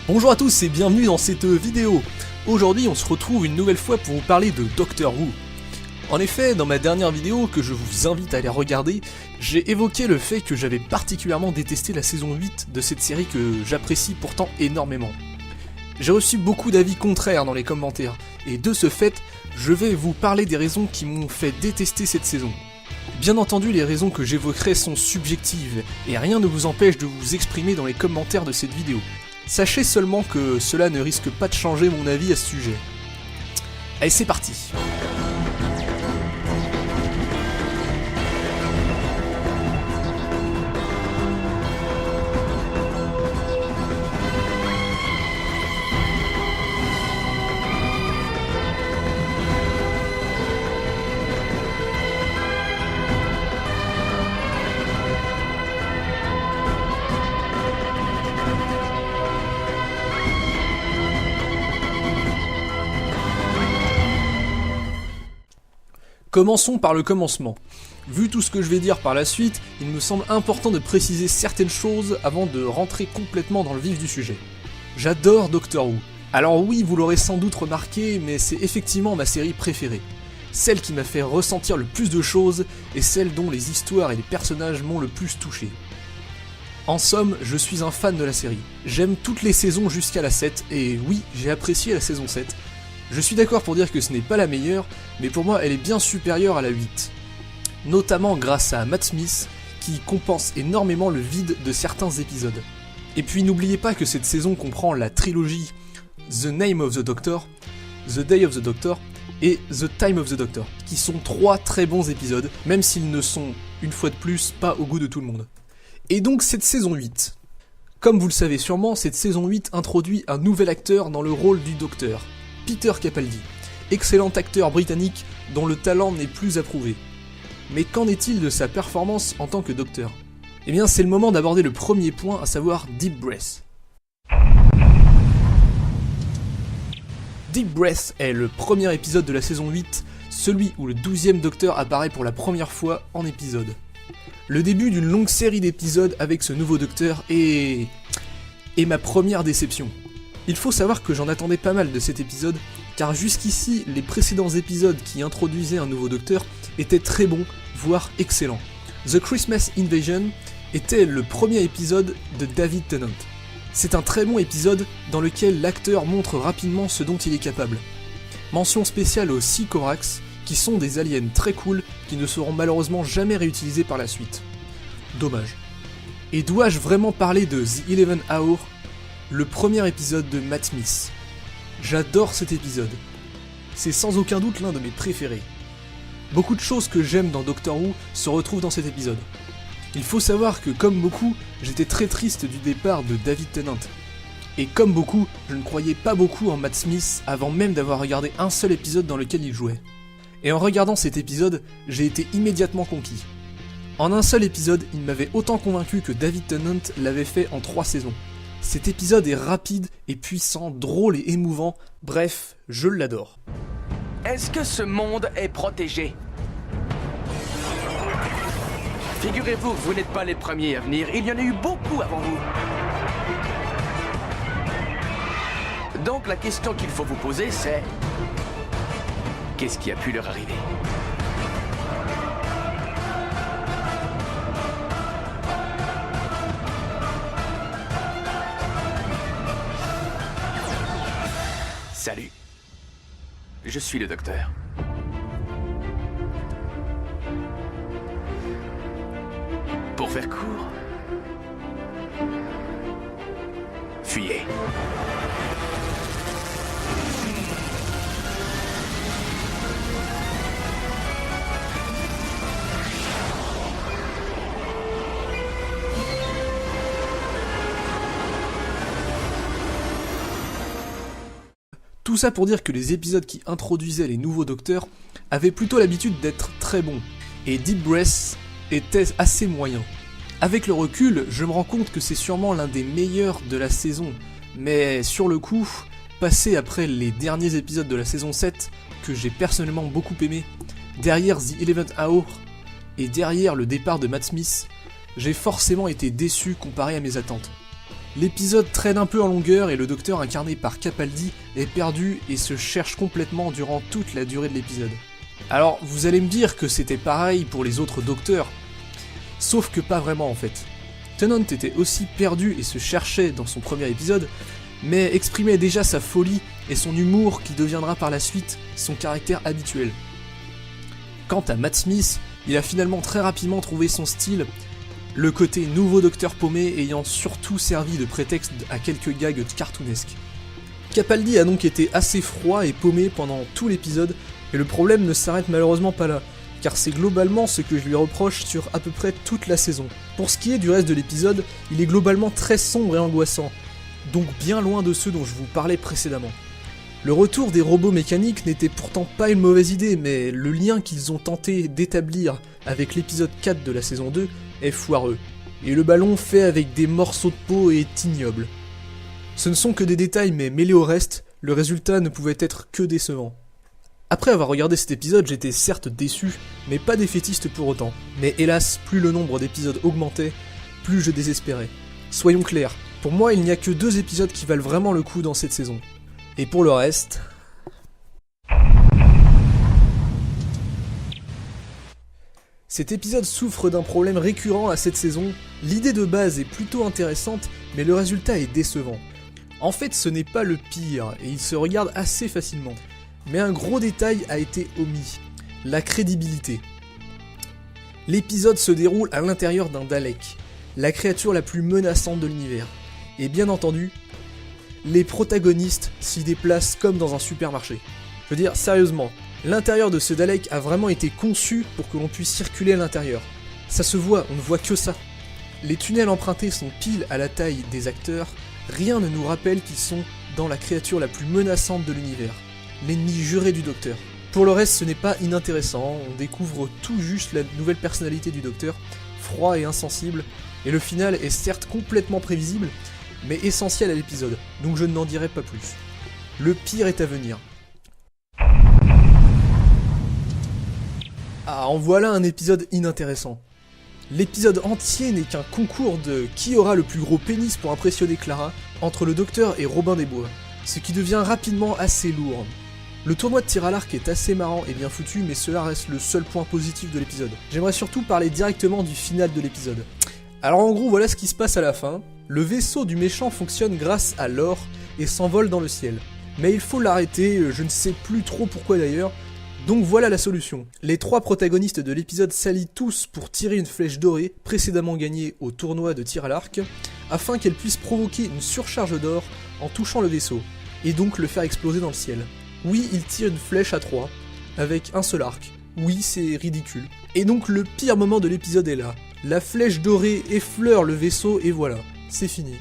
Bonjour à tous et bienvenue dans cette vidéo. Aujourd'hui on se retrouve une nouvelle fois pour vous parler de Doctor Who. En effet, dans ma dernière vidéo, que je vous invite à aller regarder, j'ai évoqué le fait que j'avais particulièrement détesté la saison 8 de cette série que j'apprécie pourtant énormément. J'ai reçu beaucoup d'avis contraires dans les commentaires, et de ce fait, je vais vous parler des raisons qui m'ont fait détester cette saison. Bien entendu, les raisons que j'évoquerai sont subjectives, et rien ne vous empêche de vous exprimer dans les commentaires de cette vidéo. Sachez seulement que cela ne risque pas de changer mon avis à ce sujet. Allez, c'est parti! Commençons par le commencement. Vu tout ce que je vais dire par la suite, il me semble important de préciser certaines choses avant de rentrer complètement dans le vif du sujet. J'adore Doctor Who. Alors oui, vous l'aurez sans doute remarqué, mais c'est effectivement ma série préférée. Celle qui m'a fait ressentir le plus de choses, et celle dont les histoires et les personnages m'ont le plus touché. En somme, je suis un fan de la série. J'aime toutes les saisons jusqu'à la 7, et oui, j'ai apprécié la saison 7. Je suis d'accord pour dire que ce n'est pas la meilleure, mais pour moi elle est bien supérieure à la 8. Notamment grâce à Matt Smith, qui compense énormément le vide de certains épisodes. Et puis n'oubliez pas que cette saison comprend la trilogie The Name of the Doctor, The Day of the Doctor et The Time of the Doctor, qui sont 3 très bons épisodes, même s'ils ne sont, une fois de plus, pas au goût de tout le monde. Et donc cette saison 8. Comme vous le savez sûrement, cette saison 8 introduit un nouvel acteur dans le rôle du Docteur. Peter Capaldi, excellent acteur britannique dont le talent n'est plus approuvé. Mais qu'en est-il de sa performance en tant que docteur ? Eh bien c'est le moment d'aborder le premier point, à savoir Deep Breath. Deep Breath est le premier épisode de la saison 8, celui où le 12e docteur apparaît pour la première fois en épisode. Le début d'une longue série d'épisodes avec ce nouveau docteur est ma première déception. Il faut savoir que j'en attendais pas mal de cet épisode, car jusqu'ici, les précédents épisodes qui introduisaient un nouveau docteur étaient très bons, voire excellents. The Christmas Invasion était le premier épisode de David Tennant. C'est un très bon épisode dans lequel l'acteur montre rapidement ce dont il est capable. Mention spéciale aux Sea Corax, qui sont des aliens très cool qui ne seront malheureusement jamais réutilisés par la suite. Dommage. Et dois-je vraiment parler de The 11th Hour ? Le premier épisode de Matt Smith. J'adore cet épisode. C'est sans aucun doute l'un de mes préférés. Beaucoup de choses que j'aime dans Doctor Who se retrouvent dans cet épisode. Il faut savoir que, comme beaucoup, j'étais très triste du départ de David Tennant. Et comme beaucoup, je ne croyais pas beaucoup en Matt Smith avant même d'avoir regardé un seul épisode dans lequel il jouait. Et en regardant cet épisode, j'ai été immédiatement conquis. En un seul épisode, il m'avait autant convaincu que David Tennant l'avait fait en 3 saisons. Cet épisode est rapide et puissant, drôle et émouvant, bref, je l'adore. Est-ce que ce monde est protégé ? Figurez-vous que vous n'êtes pas les premiers à venir, il y en a eu beaucoup avant vous. Donc la question qu'il faut vous poser c'est... qu'est-ce qui a pu leur arriver ? Salut, je suis le docteur. Pour faire court, fuyez. Tout ça pour dire que les épisodes qui introduisaient les nouveaux docteurs avaient plutôt l'habitude d'être très bons, et Deep Breath était assez moyen. Avec le recul, je me rends compte que c'est sûrement l'un des meilleurs de la saison, mais sur le coup, passé après les derniers épisodes de la saison 7, que j'ai personnellement beaucoup aimé, derrière The 11th Hour, et derrière le départ de Matt Smith, j'ai forcément été déçu comparé à mes attentes. L'épisode traîne un peu en longueur et le docteur incarné par Capaldi est perdu et se cherche complètement durant toute la durée de l'épisode. Alors vous allez me dire que c'était pareil pour les autres docteurs, sauf que pas vraiment en fait. Tennant était aussi perdu et se cherchait dans son premier épisode, mais exprimait déjà sa folie et son humour qui deviendra par la suite son caractère habituel. Quant à Matt Smith, il a finalement très rapidement trouvé son style, le côté nouveau docteur paumé ayant surtout servi de prétexte à quelques gags cartoonesques. Capaldi a donc été assez froid et paumé pendant tout l'épisode, et le problème ne s'arrête malheureusement pas là, car c'est globalement ce que je lui reproche sur à peu près toute la saison. Pour ce qui est du reste de l'épisode, il est globalement très sombre et angoissant, donc bien loin de ceux dont je vous parlais précédemment. Le retour des robots mécaniques n'était pourtant pas une mauvaise idée, mais le lien qu'ils ont tenté d'établir avec l'épisode 4 de la saison 2 est foireux, et le ballon fait avec des morceaux de peau est ignoble. Ce ne sont que des détails, mais mêlés au reste, le résultat ne pouvait être que décevant. Après avoir regardé cet épisode, j'étais certes déçu, mais pas défaitiste pour autant. Mais hélas, plus le nombre d'épisodes augmentait, plus je désespérais. Soyons clairs, pour moi il n'y a que 2 épisodes qui valent vraiment le coup dans cette saison. Et pour le reste... Cet épisode souffre d'un problème récurrent à cette saison, l'idée de base est plutôt intéressante, mais le résultat est décevant. En fait, ce n'est pas le pire, et il se regarde assez facilement. Mais un gros détail a été omis, la crédibilité. L'épisode se déroule à l'intérieur d'un Dalek, la créature la plus menaçante de l'univers. Et bien entendu, les protagonistes s'y déplacent comme dans un supermarché. Je veux dire, sérieusement, l'intérieur de ce Dalek a vraiment été conçu pour que l'on puisse circuler à l'intérieur. Ça se voit, on ne voit que ça. Les tunnels empruntés sont pile à la taille des acteurs, rien ne nous rappelle qu'ils sont dans la créature la plus menaçante de l'univers, l'ennemi juré du Docteur. Pour le reste, ce n'est pas inintéressant, on découvre tout juste la nouvelle personnalité du Docteur, froid et insensible, et le final est certes complètement prévisible, mais essentiel à l'épisode, donc je n'en dirai pas plus. Le pire est à venir. Ah, en voilà un épisode inintéressant. L'épisode entier n'est qu'un concours de qui aura le plus gros pénis pour impressionner Clara entre le Docteur et Robin des Bois, ce qui devient rapidement assez lourd. Le tournoi de tir à l'arc est assez marrant et bien foutu, mais cela reste le seul point positif de l'épisode. J'aimerais surtout parler directement du final de l'épisode. Alors en gros, voilà ce qui se passe à la fin. Le vaisseau du méchant fonctionne grâce à l'or et s'envole dans le ciel. Mais il faut l'arrêter, je ne sais plus trop pourquoi d'ailleurs, donc voilà la solution. Les 3 protagonistes de l'épisode s'allient tous pour tirer une flèche dorée, précédemment gagnée au tournoi de tir à l'arc, afin qu'elle puisse provoquer une surcharge d'or en touchant le vaisseau, et donc le faire exploser dans le ciel. Oui, ils tirent une flèche à 3, avec un seul arc. Oui, c'est ridicule. Et donc le pire moment de l'épisode est là. La flèche dorée effleure le vaisseau et voilà, c'est fini.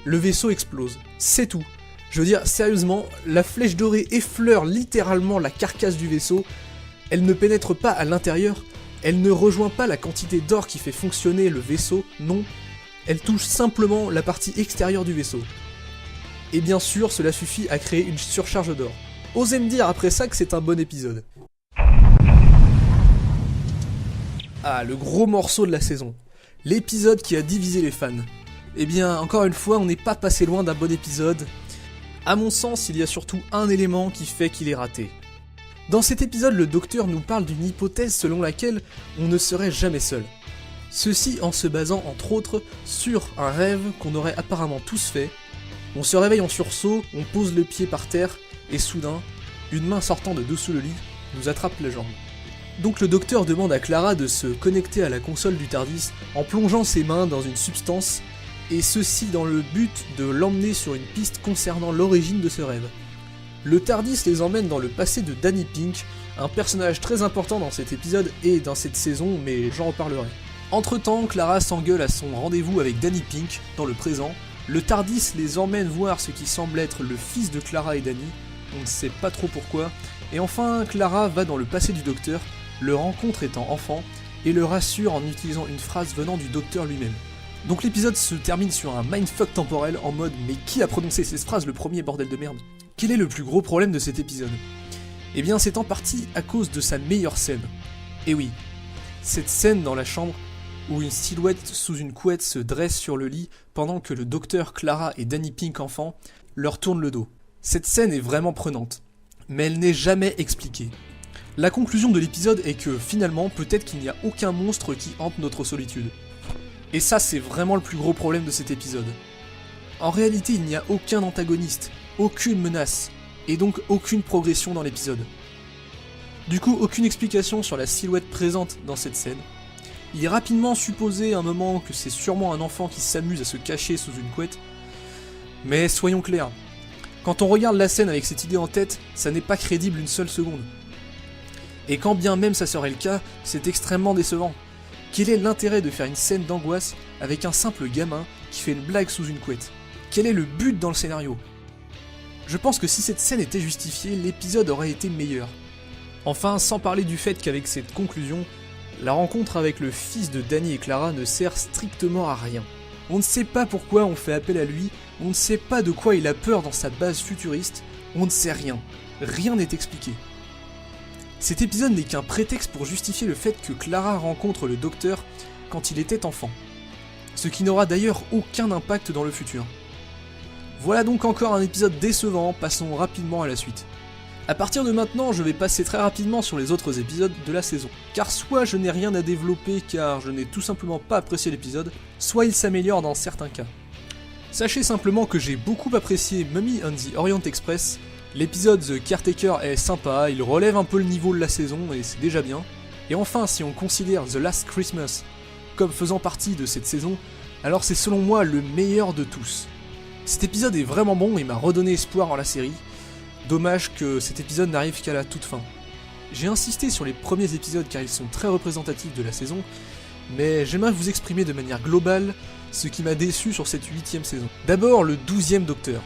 Le vaisseau explose, c'est tout. Je veux dire, sérieusement, la flèche dorée effleure littéralement la carcasse du vaisseau, elle ne pénètre pas à l'intérieur, elle ne rejoint pas la quantité d'or qui fait fonctionner le vaisseau, non, elle touche simplement la partie extérieure du vaisseau. Et bien sûr, cela suffit à créer une surcharge d'or. Osez me dire après ça que c'est un bon épisode. Ah, le gros morceau de la saison. L'épisode qui a divisé les fans. Eh bien, encore une fois, on n'est pas passé loin d'un bon épisode. À mon sens, il y a surtout un élément qui fait qu'il est raté. Dans cet épisode, le Docteur nous parle d'une hypothèse selon laquelle on ne serait jamais seul. Ceci en se basant entre autres sur un rêve qu'on aurait apparemment tous fait. On se réveille en sursaut, on pose le pied par terre, et soudain, une main sortant de dessous le lit nous attrape la jambe. Donc le Docteur demande à Clara de se connecter à la console du TARDIS en plongeant ses mains dans une substance, et ceci dans le but de l'emmener sur une piste concernant l'origine de ce rêve. Le TARDIS les emmène dans le passé de Danny Pink, un personnage très important dans cet épisode et dans cette saison, mais j'en reparlerai. Entre temps, Clara s'engueule à son rendez-vous avec Danny Pink, dans le présent. Le TARDIS les emmène voir ce qui semble être le fils de Clara et Danny, on ne sait pas trop pourquoi, et enfin Clara va dans le passé du Docteur, le rencontre étant enfant, et le rassure en utilisant une phrase venant du Docteur lui-même. Donc l'épisode se termine sur un mindfuck temporel en mode « Mais qui a prononcé cette phrase, le premier bordel de merde ?» Quel est le plus gros problème de cet épisode ? Eh bien c'est en partie à cause de sa meilleure scène. Et oui, cette scène dans la chambre où une silhouette sous une couette se dresse sur le lit pendant que le docteur, Clara et Danny Pink enfant leur tournent le dos. Cette scène est vraiment prenante, mais elle n'est jamais expliquée. La conclusion de l'épisode est que finalement, peut-être qu'il n'y a aucun monstre qui hante notre solitude. Et ça, c'est vraiment le plus gros problème de cet épisode. En réalité, il n'y a aucun antagoniste, aucune menace, et donc aucune progression dans l'épisode. Du coup, aucune explication sur la silhouette présente dans cette scène. Il est rapidement supposé à un moment que c'est sûrement un enfant qui s'amuse à se cacher sous une couette, mais soyons clairs, quand on regarde la scène avec cette idée en tête, ça n'est pas crédible une seule seconde. Et quand bien même ça serait le cas, c'est extrêmement décevant. Quel est l'intérêt de faire une scène d'angoisse avec un simple gamin qui fait une blague sous une couette? Quel est le but dans le scénario? Je pense que si cette scène était justifiée, l'épisode aurait été meilleur. Enfin, sans parler du fait qu'avec cette conclusion, la rencontre avec le fils de Danny et Clara ne sert strictement à rien. On ne sait pas pourquoi on fait appel à lui, on ne sait pas de quoi il a peur dans sa base futuriste, on ne sait rien. Rien n'est expliqué. Cet épisode n'est qu'un prétexte pour justifier le fait que Clara rencontre le docteur quand il était enfant. Ce qui n'aura d'ailleurs aucun impact dans le futur. Voilà donc encore un épisode décevant, passons rapidement à la suite. A partir de maintenant, je vais passer très rapidement sur les autres épisodes de la saison. Car soit je n'ai rien à développer car je n'ai tout simplement pas apprécié l'épisode, soit il s'améliore dans certains cas. Sachez simplement que j'ai beaucoup apprécié Mummy and the Orient Express. L'épisode The Caretaker est sympa, il relève un peu le niveau de la saison et c'est déjà bien. Et enfin, si on considère The Last Christmas comme faisant partie de cette saison, alors c'est selon moi le meilleur de tous. Cet épisode est vraiment bon et m'a redonné espoir en la série. Dommage que cet épisode n'arrive qu'à la toute fin. J'ai insisté sur les premiers épisodes car ils sont très représentatifs de la saison, mais j'aimerais vous exprimer de manière globale ce qui m'a déçu sur cette 8ème saison. D'abord le 12e Docteur.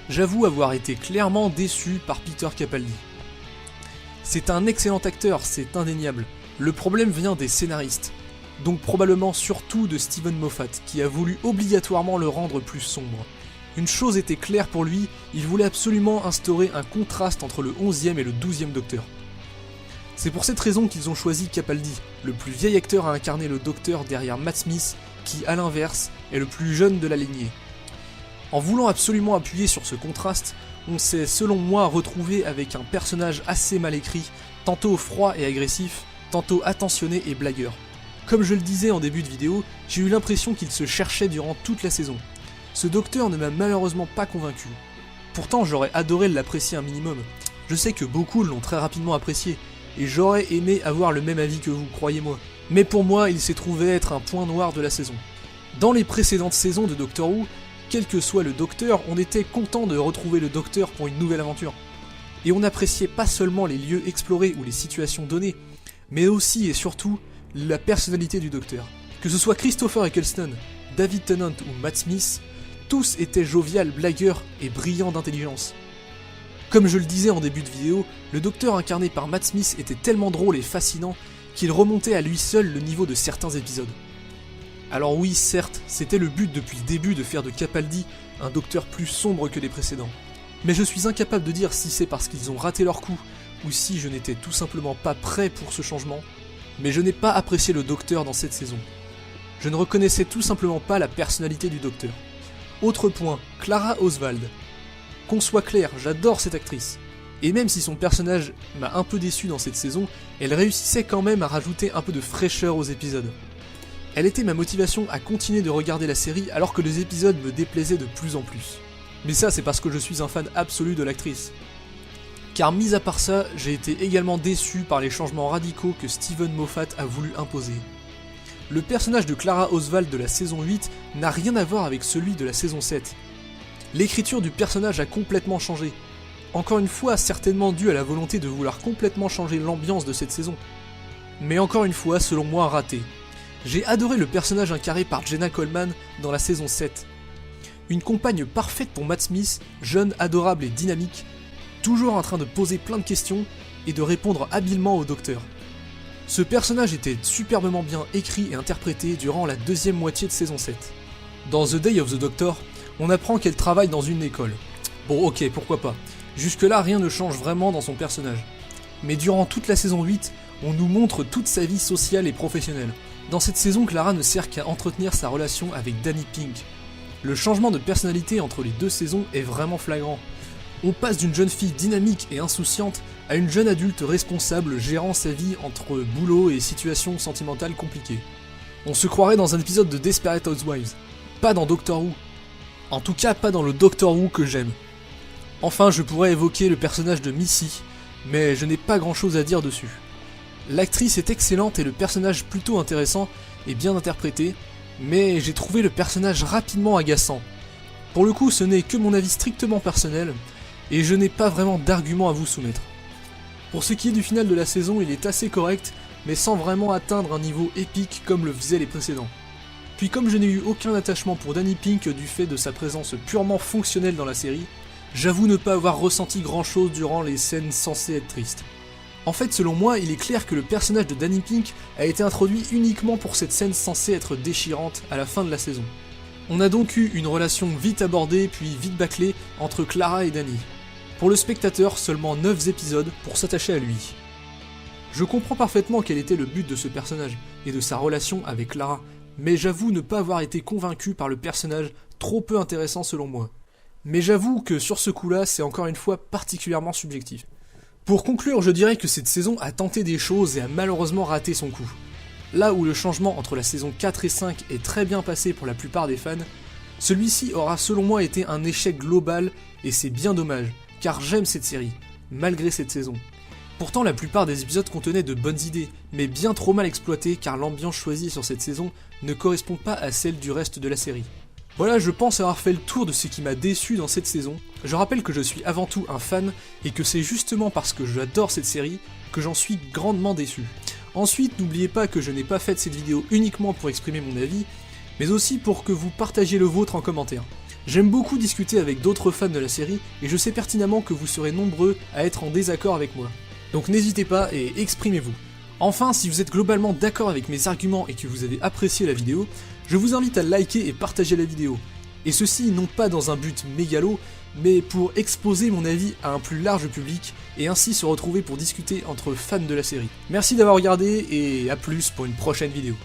J'avoue avoir été clairement déçu par Peter Capaldi. C'est un excellent acteur, c'est indéniable. Le problème vient des scénaristes, donc probablement surtout de Steven Moffat, qui a voulu obligatoirement le rendre plus sombre. Une chose était claire pour lui, il voulait absolument instaurer un contraste entre le 11e et le 12e Docteur. C'est pour cette raison qu'ils ont choisi Capaldi, le plus vieil acteur à incarner le Docteur derrière Matt Smith, qui à l'inverse est le plus jeune de la lignée. En voulant absolument appuyer sur ce contraste, on s'est selon moi retrouvé avec un personnage assez mal écrit, tantôt froid et agressif, tantôt attentionné et blagueur. Comme je le disais en début de vidéo, j'ai eu l'impression qu'il se cherchait durant toute la saison. Ce docteur ne m'a malheureusement pas convaincu. Pourtant j'aurais adoré l'apprécier un minimum. Je sais que beaucoup l'ont très rapidement apprécié, et j'aurais aimé avoir le même avis que vous, croyez-moi. Mais pour moi, il s'est trouvé être un point noir de la saison. Dans les précédentes saisons de Doctor Who, quel que soit le docteur, on était content de retrouver le docteur pour une nouvelle aventure. Et on appréciait pas seulement les lieux explorés ou les situations données, mais aussi et surtout la personnalité du docteur. Que ce soit Christopher Eccleston, David Tennant ou Matt Smith, tous étaient jovial, blagueurs et brillants d'intelligence. Comme je le disais en début de vidéo, le docteur incarné par Matt Smith était tellement drôle et fascinant qu'il remontait à lui seul le niveau de certains épisodes. Alors oui, certes, c'était le but depuis le début de faire de Capaldi un docteur plus sombre que les précédents. Mais je suis incapable de dire si c'est parce qu'ils ont raté leur coup, ou si je n'étais tout simplement pas prêt pour ce changement, mais je n'ai pas apprécié le docteur dans cette saison. Je ne reconnaissais tout simplement pas la personnalité du docteur. Autre point, Clara Oswald. Qu'on soit clair, j'adore cette actrice. Et même si son personnage m'a un peu déçu dans cette saison, elle réussissait quand même à rajouter un peu de fraîcheur aux épisodes. Elle était ma motivation à continuer de regarder la série alors que les épisodes me déplaisaient de plus en plus. Mais ça c'est parce que je suis un fan absolu de l'actrice. Car mis à part ça, j'ai été également déçu par les changements radicaux que Steven Moffat a voulu imposer. Le personnage de Clara Oswald de la saison 8 n'a rien à voir avec celui de la saison 7. L'écriture du personnage a complètement changé. Encore une fois, certainement dû à la volonté de vouloir complètement changer l'ambiance de cette saison. Mais encore une fois, selon moi, raté. J'ai adoré le personnage incarné par Jenna Coleman dans la saison 7. Une compagne parfaite pour Matt Smith, jeune, adorable et dynamique, toujours en train de poser plein de questions et de répondre habilement au docteur. Ce personnage était superbement bien écrit et interprété durant la deuxième moitié de saison 7. Dans The Day of the Doctor, on apprend qu'elle travaille dans une école. Bon ok, pourquoi pas. Jusque là, rien ne change vraiment dans son personnage. Mais durant toute la saison 8, on nous montre toute sa vie sociale et professionnelle. Dans cette saison, Clara ne sert qu'à entretenir sa relation avec Danny Pink. Le changement de personnalité entre les deux saisons est vraiment flagrant. On passe d'une jeune fille dynamique et insouciante à une jeune adulte responsable gérant sa vie entre boulot et situations sentimentales compliquées. On se croirait dans un épisode de Desperate Housewives, pas dans Doctor Who. En tout cas, pas dans le Doctor Who que j'aime. Enfin, je pourrais évoquer le personnage de Missy, mais je n'ai pas grand chose à dire dessus. L'actrice est excellente et le personnage plutôt intéressant et bien interprété, mais j'ai trouvé le personnage rapidement agaçant. Pour le coup, ce n'est que mon avis strictement personnel, et je n'ai pas vraiment d'arguments à vous soumettre. Pour ce qui est du final de la saison, il est assez correct, mais sans vraiment atteindre un niveau épique comme le faisaient les précédents. Puis comme je n'ai eu aucun attachement pour Danny Pink du fait de sa présence purement fonctionnelle dans la série, j'avoue ne pas avoir ressenti grand chose durant les scènes censées être tristes. En fait, selon moi, il est clair que le personnage de Danny Pink a été introduit uniquement pour cette scène censée être déchirante à la fin de la saison. On a donc eu une relation vite abordée puis vite bâclée entre Clara et Danny. Pour le spectateur, seulement 9 épisodes pour s'attacher à lui. Je comprends parfaitement quel était le but de ce personnage et de sa relation avec Clara, mais j'avoue ne pas avoir été convaincu par le personnage, trop peu intéressant selon moi. Mais j'avoue que sur ce coup-là, c'est encore une fois particulièrement subjectif. Pour conclure, je dirais que cette saison a tenté des choses et a malheureusement raté son coup. Là où le changement entre la saison 4 et 5 est très bien passé pour la plupart des fans, celui-ci aura selon moi été un échec global et c'est bien dommage, car j'aime cette série, malgré cette saison. Pourtant la plupart des épisodes contenaient de bonnes idées, mais bien trop mal exploitées car l'ambiance choisie sur cette saison ne correspond pas à celle du reste de la série. Voilà, je pense avoir fait le tour de ce qui m'a déçu dans cette saison. Je rappelle que je suis avant tout un fan et que c'est justement parce que j'adore cette série que j'en suis grandement déçu. Ensuite, n'oubliez pas que je n'ai pas fait cette vidéo uniquement pour exprimer mon avis, mais aussi pour que vous partagiez le vôtre en commentaire. J'aime beaucoup discuter avec d'autres fans de la série et je sais pertinemment que vous serez nombreux à être en désaccord avec moi. Donc n'hésitez pas et exprimez-vous. Enfin, si vous êtes globalement d'accord avec mes arguments et que vous avez apprécié la vidéo, je vous invite à liker et partager la vidéo. Et ceci non pas dans un but mégalo, mais pour exposer mon avis à un plus large public et ainsi se retrouver pour discuter entre fans de la série. Merci d'avoir regardé et à plus pour une prochaine vidéo.